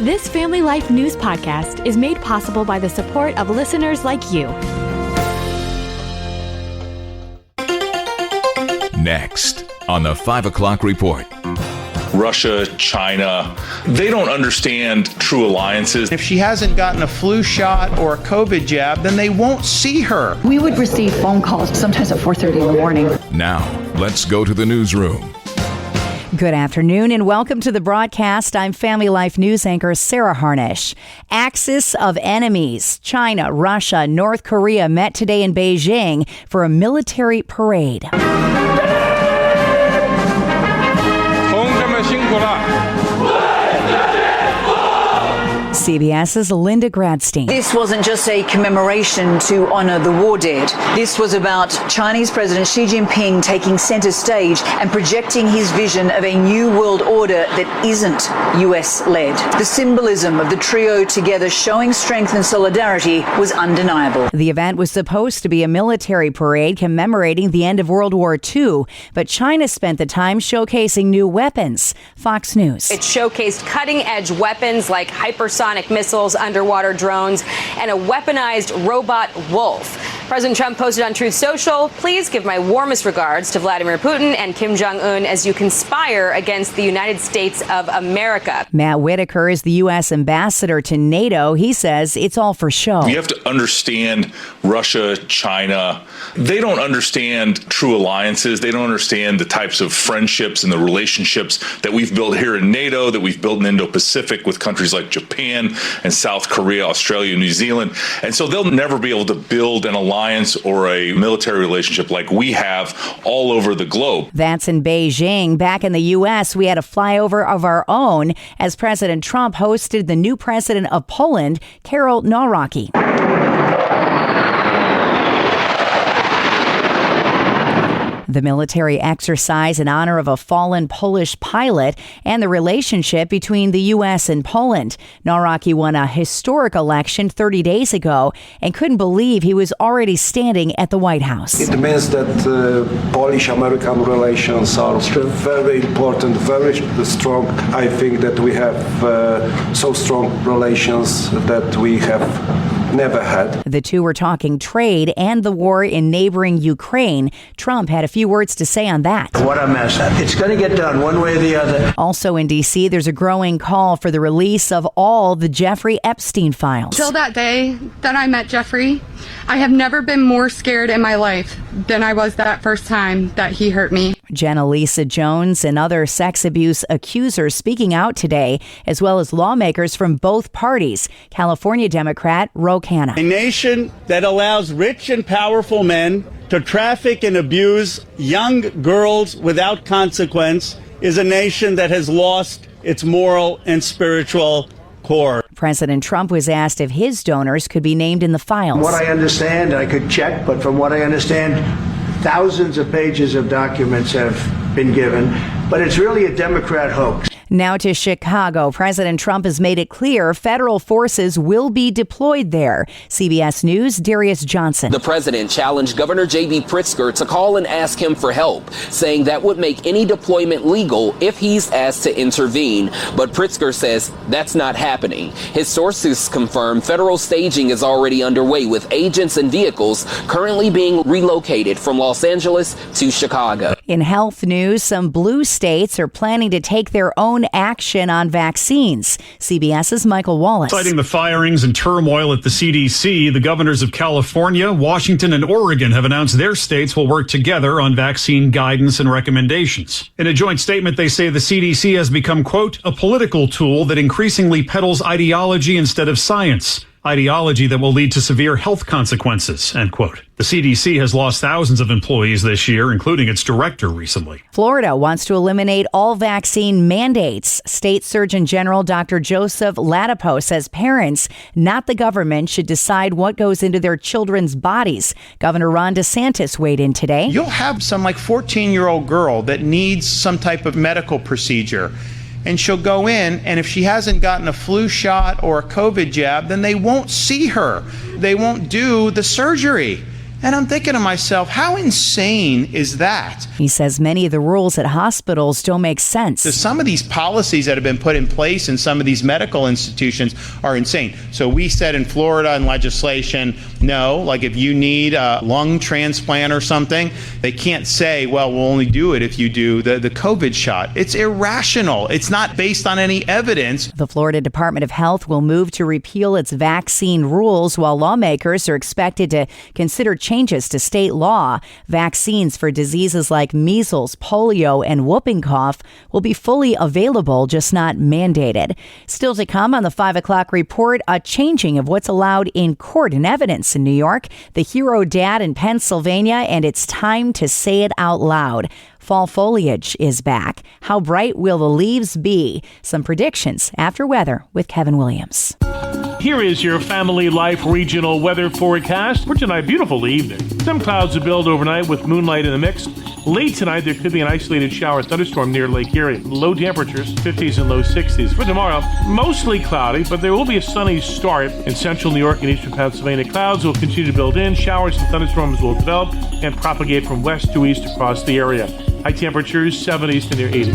This Family Life News podcast is made possible by the support of listeners like you. Next on the 5 o'clock report. Russia, China, they don't understand true alliances. If she hasn't gotten a flu shot or a COVID jab, then they won't see her. We would receive phone calls sometimes at 4:30 in the morning. Now, let's go to the newsroom. Good afternoon and welcome to the broadcast. I'm Family Life News anchor Sarah Harnish. Axis of enemies. China, Russia, North Korea met today in Beijing for a military parade. CBS's Linda Gradstein. This wasn't just a commemoration to honor the war dead. This was about Chinese President Xi Jinping taking center stage and projecting his vision of a new world order that isn't US-led. The symbolism of the trio together showing strength and solidarity was undeniable. The event was supposed to be a military parade commemorating the end of World War II, but China spent the time showcasing new weapons. Fox News. It showcased cutting-edge weapons like hypersonic missiles, underwater drones, and a weaponized robot wolf. President Trump posted on Truth Social, "Please give my warmest regards to Vladimir Putin and Kim Jong-un as you conspire against the United States of America." Matt Whitaker is the U.S. ambassador to NATO. He says it's all for show. You have to understand Russia, China. They don't understand true alliances. They don't understand the types of friendships and the relationships that we've built here in NATO, that we've built in Indo-Pacific with countries like Japan and South Korea, Australia, New Zealand. And so they'll never be able to build an alliance or a military relationship like we have all over the globe. That's in Beijing. Back in the U.S., we had a flyover of our own as President Trump hosted the new president of Poland, Karol Nawrocki. The military exercise in honor of a fallen Polish pilot and the relationship between the U.S. and Poland. Nawrocki won a historic election 30 days ago and couldn't believe he was already standing at the White House. It means that Polish-American relations are very important, very strong. I think that we have so strong relations that we have never had. The two were talking trade and the war in neighboring Ukraine. Trump had a few words to say on that. What a mess. It's going to get done one way or the other. Also in D.C., there's a growing call for the release of all the Jeffrey Epstein files. Till that day that I met Jeffrey, I have never been more scared in my life than I was that first time that he hurt me. Jenna Lisa Jones and other sex abuse accusers speaking out today, as well as lawmakers from both parties. California Democrat Ro Khanna. A nation that allows rich and powerful men to traffic and abuse young girls without consequence is a nation that has lost its moral and spiritual core. President Trump was asked if his donors could be named in the files. From what I understand, I could check, but from what I understand, thousands of pages of documents have been given, but it's really a Democrat hoax. Now to Chicago. President Trump has made it clear federal forces will be deployed there. CBS News, Darius Johnson. The president challenged Governor J.B. Pritzker to call and ask him for help, saying that would make any deployment legal if he's asked to intervene. But Pritzker says that's not happening. His sources confirm federal staging is already underway, with agents and vehicles currently being relocated from Los Angeles to Chicago. In health news, some blue states are planning to take their own action on vaccines. CBS's Michael Wallace. Citing the firings and turmoil at the CDC, the governors of California, Washington, and Oregon have announced their states will work together on vaccine guidance and recommendations. In a joint statement, they say the CDC has become, quote, a political tool that increasingly peddles ideology instead of science. Ideology that will lead to severe health consequences, end quote. The CDC has lost thousands of employees this year, including its director recently. Florida wants to eliminate all vaccine mandates. State Surgeon General Dr. Joseph Ladapo says parents, not the government, should decide what goes into their children's bodies. Governor Ron DeSantis weighed in today. You'll have some 14-year-old girl that needs some type of medical procedure. And she'll go in, and if she hasn't gotten a flu shot or a COVID jab, then they won't see her. They won't do the surgery. And I'm thinking to myself, how insane is that? He says many of the rules at hospitals don't make sense. So some of these policies that have been put in place in some of these medical institutions are insane. So we said in Florida in legislation, no, like if you need a lung transplant or something, they can't say, well, we'll only do it if you do the COVID shot. It's irrational. It's not based on any evidence. The Florida Department of Health will move to repeal its vaccine rules, while lawmakers are expected to consider changes to state law. Vaccines for diseases like measles, polio, and whooping cough will be fully available, just not mandated. Still to come on the 5 o'clock report, a changing of what's allowed in court and evidence in New York, the hero dad in Pennsylvania, and it's time to say it out loud. Fall foliage is back. How bright will the leaves be? Some predictions after weather with Kevin Williams. Here is your Family Life regional weather forecast for tonight. Beautiful evening. Some clouds will build overnight with moonlight in the mix. Late tonight, there could be an isolated shower thunderstorm near Lake Erie. Low temperatures, 50s and low 60s. For tomorrow, mostly cloudy, but there will be a sunny start in central New York and eastern Pennsylvania. Clouds will continue to build in. Showers and thunderstorms will develop and propagate from west to east across the area. High temperatures, 70s to near 80.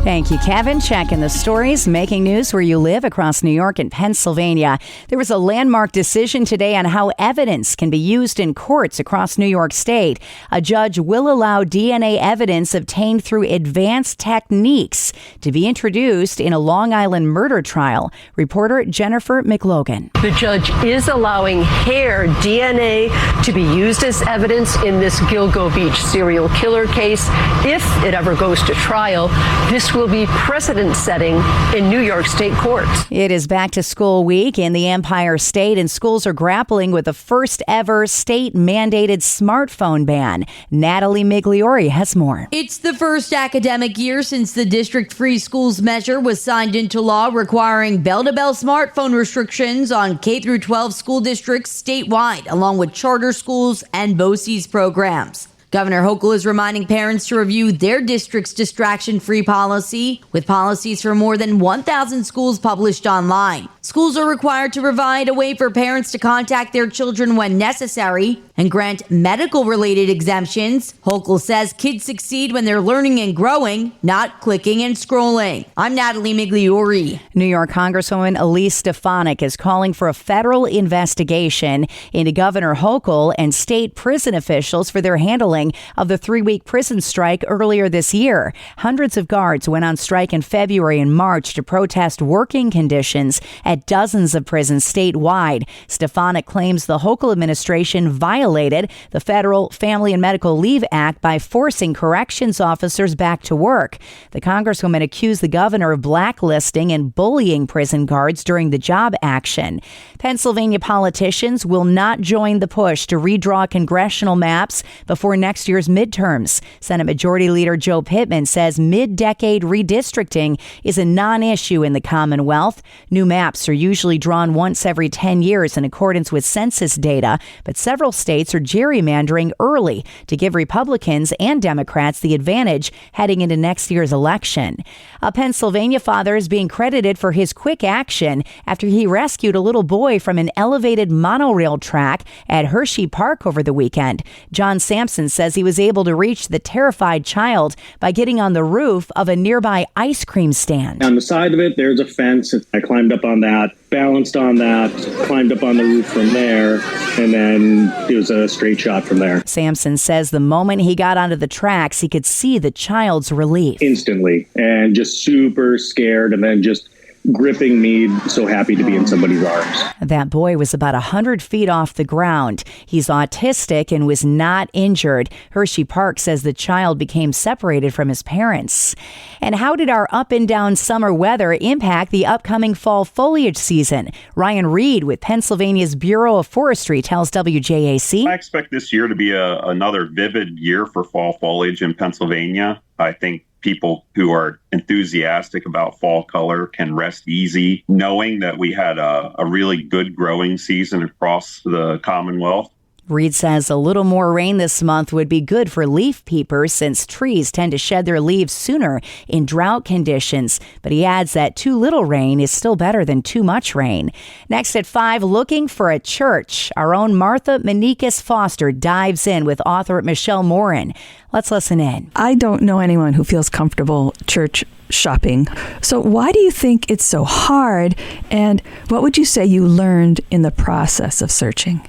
Thank you, Kevin. Checking the stories, making news where you live across New York and Pennsylvania. There was a landmark decision today on how evidence can be used in courts across New York State. A judge will allow DNA evidence obtained through advanced techniques to be introduced in a Long Island murder trial. Reporter Jennifer McLogan. The judge is allowing hair DNA to be used as evidence in this Gilgo Beach serial killer case. If it ever goes to trial, this will be precedent-setting in New York State courts. It is back to school week in the Empire State, and schools are grappling with the first ever state-mandated smartphone ban. Natalie Migliori has more. It's the first academic year since the district-free schools measure was signed into law, requiring bell-to-bell smartphone restrictions on K-12 school districts statewide, along with charter schools and BOCES programs. Governor Hochul is reminding parents to review their district's distraction-free policy, with policies for more than 1,000 schools published online. Schools are required to provide a way for parents to contact their children when necessary and grant medical-related exemptions. Hochul says kids succeed when they're learning and growing, not clicking and scrolling. I'm Natalie Migliori. New York Congresswoman Elise Stefanik is calling for a federal investigation into Governor Hochul and state prison officials for their handling of the 3-week prison strike earlier this year. Hundreds of guards went on strike in February and March to protest working conditions at dozens of prisons statewide. Stefanik claims the Hochul administration violated the Federal Family and Medical Leave Act by forcing corrections officers back to work. The Congresswoman accused the governor of blacklisting and bullying prison guards during the job action. Pennsylvania politicians will not join the push to redraw congressional maps before next year's midterms. Senate Majority Leader Joe Pittman says mid-decade redistricting is a non-issue in the Commonwealth. New maps are usually drawn once every 10 years in accordance with census data, but several states are gerrymandering early to give Republicans and Democrats the advantage heading into next year's election. A Pennsylvania father is being credited for his quick action after he rescued a little boy from an elevated monorail track at Hershey Park over the weekend. John Sampson says he was able to reach the terrified child by getting on the roof of a nearby ice cream stand. On the side of it, there's a fence. I climbed up on that, balanced on that, climbed up on the roof from there, and then it was a straight shot from there. Sampson says the moment he got onto the tracks, he could see the child's relief. Instantly, and just super scared, and then just gripping me, so happy to be in somebody's arms. That boy was about 100 feet off the ground. He's autistic and was not injured. Hershey Park says the child became separated from his parents. And how did our up and down summer weather impact the upcoming fall foliage season? Ryan Reed with Pennsylvania's Bureau of Forestry tells WJAC. I expect this year to be another vivid year for fall foliage in Pennsylvania. I think people who are enthusiastic about fall color can rest easy knowing that we had a really good growing season across the Commonwealth. Reed says a little more rain this month would be good for leaf peepers since trees tend to shed their leaves sooner in drought conditions. But he adds that too little rain is still better than too much rain. Next at 5, looking for a church. Our own Martha Menikis Foster dives in with author Michelle Morin. Let's listen in. I don't know anyone who feels comfortable church shopping. So why do you think it's so hard? And what would you say you learned in the process of searching?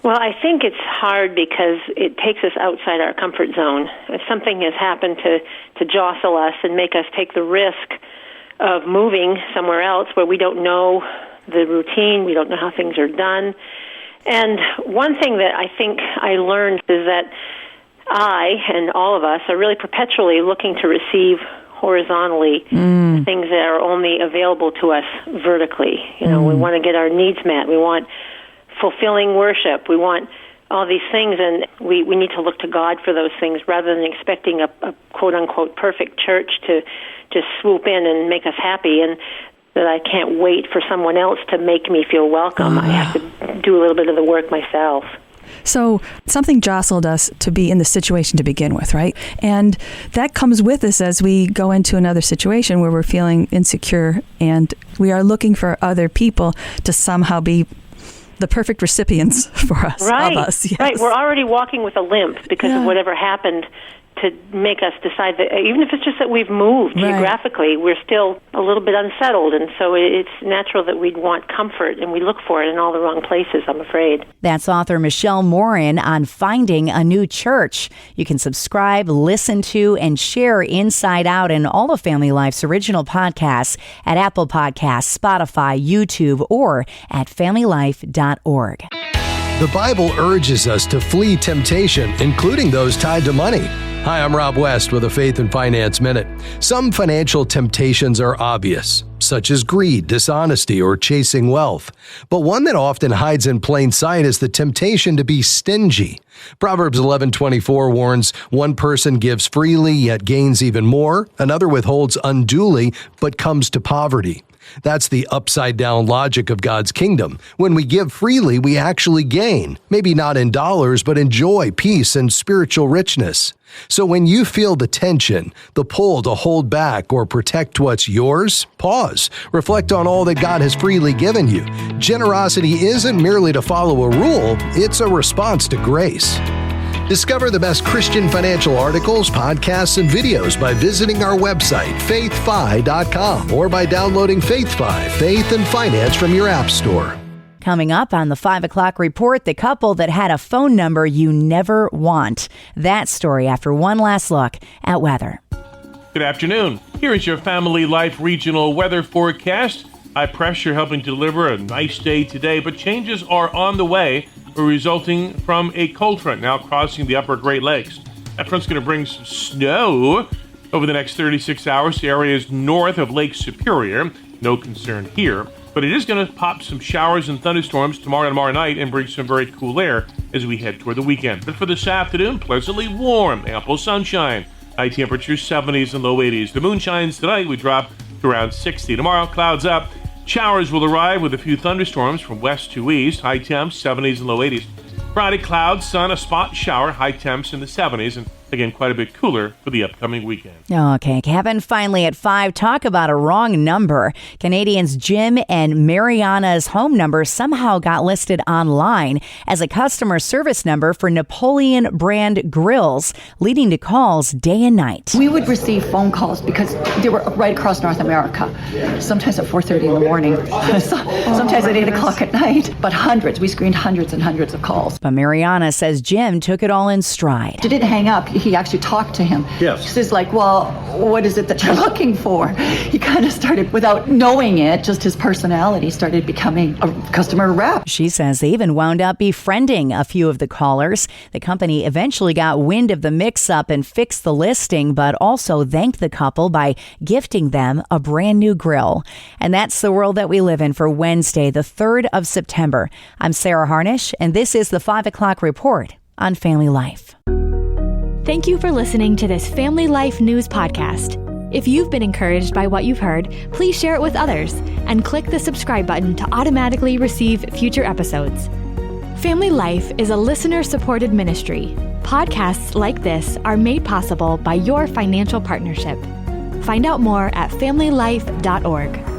Well, I think it's hard because it takes us outside our comfort zone. If something has happened to jostle us and make us take the risk of moving somewhere else where we don't know the routine, we don't know how things are done. And one thing that I think I learned is that I and all of us are really perpetually looking to receive horizontally things that are only available to us vertically. You know, we want to get our needs met. We want fulfilling worship. We want all these things, and we need to look to God for those things rather than expecting a quote-unquote perfect church to just swoop in and make us happy, and that I can't wait for someone else to make me feel welcome. I have to do a little bit of the work myself. So something jostled us to be in the situation to begin with, right? And that comes with us as we go into another situation where we're feeling insecure and we are looking for other people to somehow be the perfect recipients for us, of us. Yes. Right, we're already walking with a limp because of whatever happened to make us decide that even if it's just that we've moved geographically, we're still a little bit unsettled, and so it's natural that we'd want comfort, and we look for it in all the wrong places, I'm afraid. That's author Michelle Morin on finding a new church. You can subscribe, listen to, and share Inside Out and all of Family Life's original podcasts at Apple Podcasts, Spotify, YouTube, or at familylife.org. The Bible urges us to flee temptation, including those tied to money. Hi, I'm Rob West with a Faith and Finance Minute. Some financial temptations are obvious, such as greed, dishonesty, or chasing wealth. But one that often hides in plain sight is the temptation to be stingy. Proverbs 11:24 warns, one person gives freely yet gains even more, another withholds unduly but comes to poverty. That's the upside-down logic of God's kingdom. When we give freely, we actually gain. Maybe not in dollars, but in joy, peace, and spiritual richness. So when you feel the tension, the pull to hold back or protect what's yours, pause. Reflect on all that God has freely given you. Generosity isn't merely to follow a rule, it's a response to grace. Discover the best Christian financial articles, podcasts, and videos by visiting our website, faithfi.com, or by downloading FaithFi, Faith and Finance from your app store. Coming up on the 5 o'clock report, the couple that had a phone number you never want. That story after one last look at weather. Good afternoon. Here is your Family Life regional weather forecast. High pressure helping to deliver a nice day today, but changes are on the way, resulting from a cold front now crossing the upper Great Lakes. That front's going to bring some snow over the next 36 hours to areas north of Lake Superior. No concern here, but it is going to pop some showers and thunderstorms tomorrow night and bring some very cool air as we head toward the weekend. But for this afternoon, pleasantly warm, ample sunshine. High temperatures 70s and low 80s. The moon shines tonight. We drop to around 60. Tomorrow, clouds up. Showers will arrive with a few thunderstorms from west to east. High temps, 70s and low 80s. Friday, clouds, sun, a spot shower. High temps in the 70s. And again, quite a bit cooler for the upcoming weekend. Okay, Kevin, finally at 5, talk about a wrong number. Canadians Jim and Mariana's home number somehow got listed online as a customer service number for Napoleon brand grills, leading to calls day and night. We would receive phone calls because they were right across North America, sometimes at 4:30 in the morning, sometimes at 8 o'clock at night, but hundreds. We screened hundreds and hundreds of calls. But Mariana says Jim took it all in stride. She didn't hang up. He actually talked to him. Yes. He says, like, well, what is it that you're looking for? He kind of started, without knowing it, just his personality started becoming a customer rep. She says they even wound up befriending a few of the callers. The company eventually got wind of the mix-up and fixed the listing, but also thanked the couple by gifting them a brand new grill. And that's the world that we live in for Wednesday, the 3rd of September. I'm Sarah Harnish, and this is the 5 o'clock report on Family Life. Thank you for listening to this Family Life News podcast. If you've been encouraged by what you've heard, please share it with others and click the subscribe button to automatically receive future episodes. Family Life is a listener-supported ministry. Podcasts like this are made possible by your financial partnership. Find out more at familylife.org.